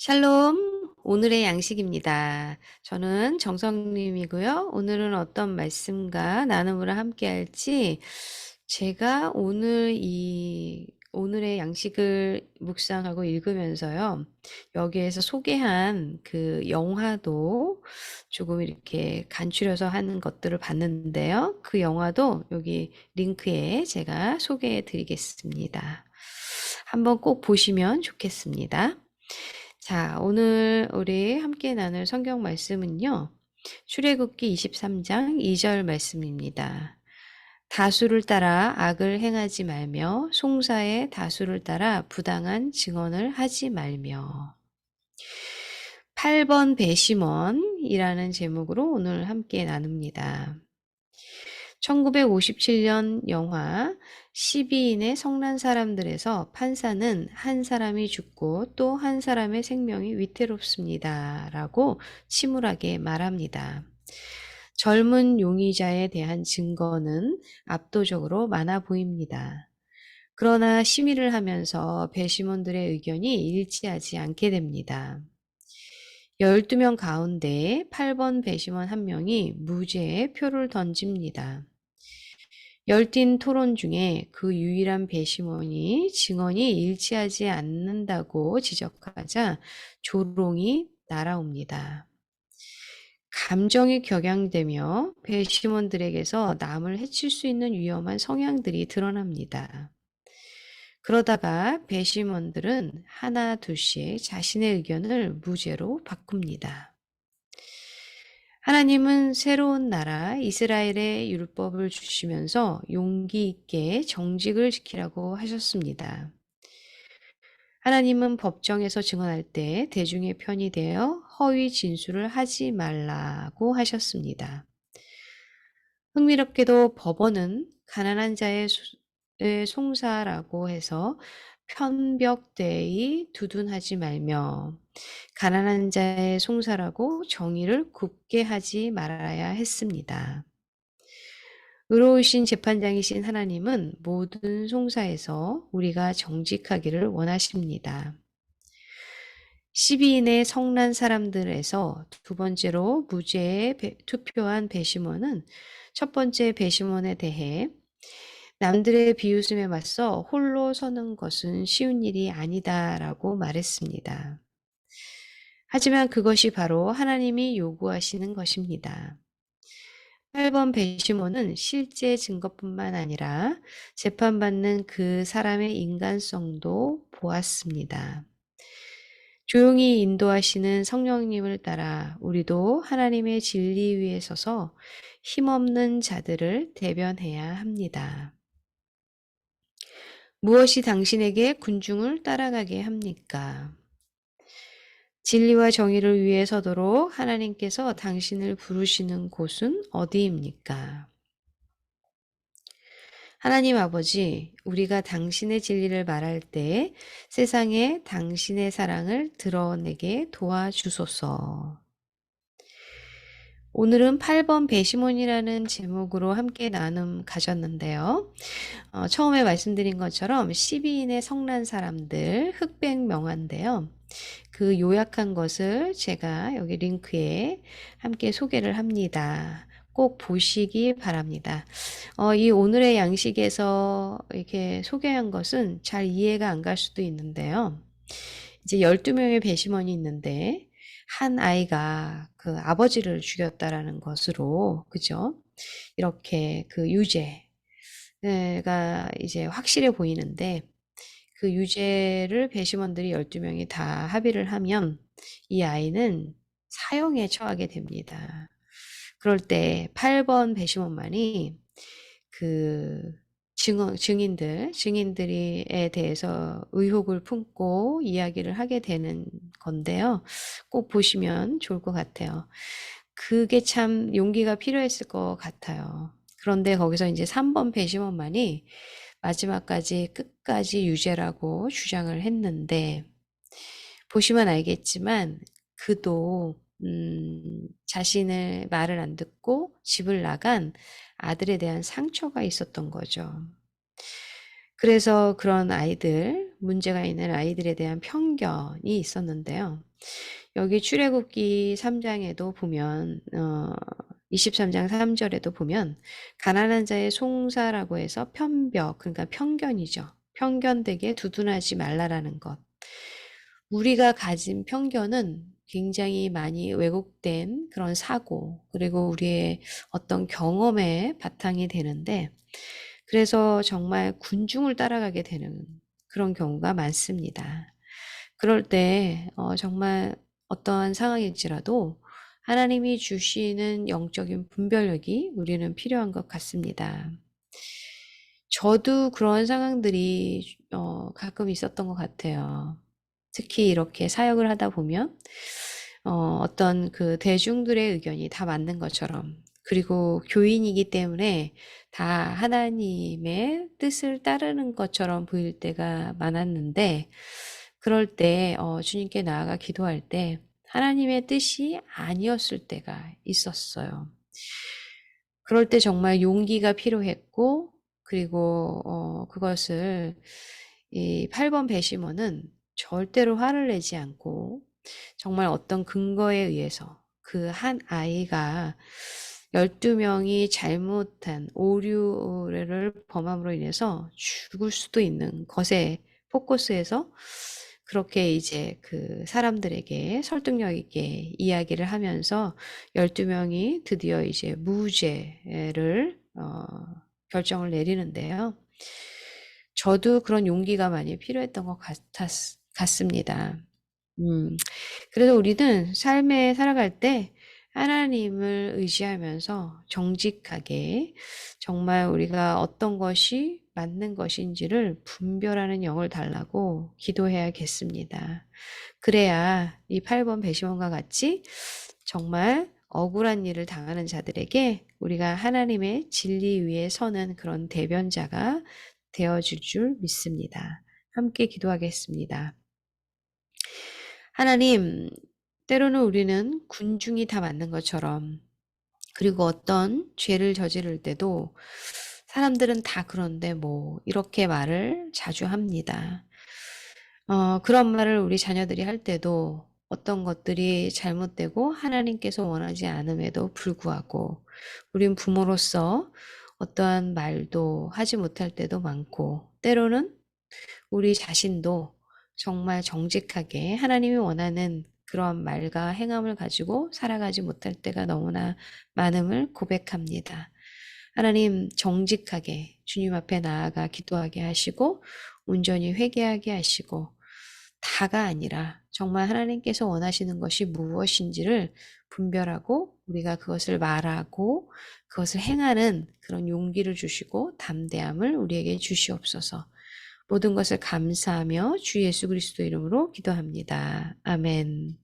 샬롬, 오늘의 양식입니다. 저는 정성님이고요. 오늘은 어떤 말씀과 나눔을 함께 할지 제가 오늘의 양식을 묵상하고 읽으면서요. 여기에서 소개한 그 영화도 조금 이렇게 간추려서 하는 것들을 봤는데요. 그 영화도 여기 링크에 제가 소개해 드리겠습니다. 한번 꼭 보시면 좋겠습니다. 자, 오늘 우리 함께 나눌 성경 말씀은요. 출애굽기 23장 2절 말씀입니다. 다수를 따라 악을 행하지 말며 송사의 다수를 따라 부당한 증언을 하지 말며 8번 배심원이라는 제목으로 오늘 함께 나눕니다. 1957년 영화 12인의 성난 사람들에서 판사는 한 사람이 죽고 또 한 사람의 생명이 위태롭습니다. 라고 침울하게 말합니다. 젊은 용의자에 대한 증거는 압도적으로 많아 보입니다. 그러나 심의를 하면서 배심원들의 의견이 일치하지 않게 됩니다. 12명 가운데 8번 배심원 한 명이 무죄의 표를 던집니다. 열띤 토론 중에 그 유일한 배심원이 증언이 일치하지 않는다고 지적하자 조롱이 날아옵니다. 감정이 격양되며 배심원들에게서 남을 해칠 수 있는 위험한 성향들이 드러납니다. 그러다가 배심원들은 하나 둘씩 자신의 의견을 무죄로 바꿉니다. 하나님은 새로운 나라 이스라엘의 율법을 주시면서 용기 있게 정직을 지키라고 하셨습니다. 하나님은 법정에서 증언할 때 대중의 편이 되어 허위 진술을 하지 말라고 하셨습니다. 흥미롭게도 법원은 가난한 자의 송사라고 해서 편벽되이 두둔하지 말며 가난한 자의 송사라고 정의를 굽게 하지 말아야 했습니다. 의로우신 재판장이신 하나님은 모든 송사에서 우리가 정직하기를 원하십니다. 12인의 성난 사람들에서 두 번째로 무죄에 투표한 배심원은 첫 번째 배심원에 대해 남들의 비웃음에 맞서 홀로 서는 것은 쉬운 일이 아니다라고 말했습니다. 하지만 그것이 바로 하나님이 요구하시는 것입니다. 8번 배심원은 실제 증거뿐만 아니라 재판받는 그 사람의 인간성도 보았습니다. 조용히 인도하시는 성령님을 따라 우리도 하나님의 진리 위에 서서 힘없는 자들을 대변해야 합니다. 무엇이 당신에게 군중을 따라가게 합니까? 진리와 정의를 위해 서도록 하나님께서 당신을 부르시는 곳은 어디입니까? 하나님 아버지, 우리가 당신의 진리를 말할 때 세상에 당신의 사랑을 드러내게 도와주소서. 오늘은 8번 배심원이라는 제목으로 함께 나눔 가졌는데요. 처음에 말씀드린 것처럼 12인의 성난 사람들 흑백 명화인데요. 그 요약한 것을 제가 여기 링크에 함께 소개를 합니다. 꼭 보시기 바랍니다. 이 오늘의 양식에서 이렇게 소개한 것은 잘 이해가 안 갈 수도 있는데요. 이제 12명의 배심원이 있는데 한 아이가 그 아버지를 죽였다라는 것으로, 그죠? 이렇게 그 유죄가 이제 확실해 보이는데 그 유죄를 배심원들이 12명이 다 합의를 하면 이 아이는 사형에 처하게 됩니다. 그럴 때 8번 배심원만이 그 증인들에 대해서 의혹을 품고 이야기를 하게 되는 건데요. 꼭 보시면 좋을 것 같아요. 그게 참 용기가 필요했을 것 같아요. 그런데 거기서 이제 3번 배심원만이 마지막까지 끝까지 유죄라고 주장을 했는데, 보시면 알겠지만 그도 자신의 말을 안 듣고 집을 나간 아들에 대한 상처가 있었던 거죠. 그래서 그런 아이들, 문제가 있는 아이들에 대한 편견이 있었는데요. 여기 출애굽기 3장에도 보면 23장 3절에도 보면 가난한 자의 송사라고 해서 편벽, 그러니까 편견이죠. 편견되게 두둔하지 말라라는 것. 우리가 가진 편견은 굉장히 많이 왜곡된 그런 사고, 그리고 우리의 어떤 경험에 바탕이 되는데, 그래서 정말 군중을 따라가게 되는 그런 경우가 많습니다. 그럴 때 정말 어떠한 상황일지라도 하나님이 주시는 영적인 분별력이 우리는 필요한 것 같습니다. 저도 그런 상황들이 가끔 있었던 것 같아요. 특히 이렇게 사역을 하다 보면 어떤 그 대중들의 의견이 다 맞는 것처럼, 그리고 교인이기 때문에 다 하나님의 뜻을 따르는 것처럼 보일 때가 많았는데, 그럴 때 주님께 나아가 기도할 때 하나님의 뜻이 아니었을 때가 있었어요. 그럴 때 정말 용기가 필요했고, 그리고 그것을 이 8번 배심원은 절대로 화를 내지 않고 정말 어떤 근거에 의해서 그 한 아이가 12명이 잘못한 오류를 범함으로 인해서 죽을 수도 있는 것에 포커스해서 그렇게 이제 그 사람들에게 설득력 있게 이야기를 하면서 12명이 드디어 이제 무죄를 결정을 내리는데요. 저도 그런 용기가 많이 필요했던 것 같습니다. 음, 그래서 우리는 삶에 살아갈 때 하나님을 의지하면서 정직하게 정말 우리가 어떤 것이 맞는 것인지를 분별하는 영을 달라고 기도해야겠습니다. 그래야 이 8번 배심원과 같이 정말 억울한 일을 당하는 자들에게 우리가 하나님의 진리 위에 서는 그런 대변자가 되어줄 줄 믿습니다. 함께 기도하겠습니다. 하나님, 때로는 우리는 군중이 다 맞는 것처럼, 그리고 어떤 죄를 저지를 때도 사람들은 다 그런데 뭐 이렇게 말을 자주 합니다. 그런 말을 우리 자녀들이 할 때도 어떤 것들이 잘못되고 하나님께서 원하지 않음에도 불구하고 우린 부모로서 어떠한 말도 하지 못할 때도 많고, 때로는 우리 자신도 정말 정직하게 하나님이 원하는 그런 말과 행함을 가지고 살아가지 못할 때가 너무나 많음을 고백합니다. 하나님, 정직하게 주님 앞에 나아가 기도하게 하시고 온전히 회개하게 하시고, 다가 아니라 정말 하나님께서 원하시는 것이 무엇인지를 분별하고 우리가 그것을 말하고 그것을 행하는 그런 용기를 주시고 담대함을 우리에게 주시옵소서. 모든 것을 감사하며 주 예수 그리스도 이름으로 기도합니다. 아멘.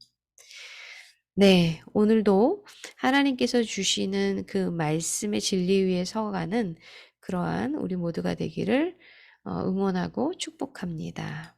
네, 오늘도 하나님께서 주시는 그 말씀의 진리 위에 서가는 그러한 우리 모두가 되기를 응원하고 축복합니다.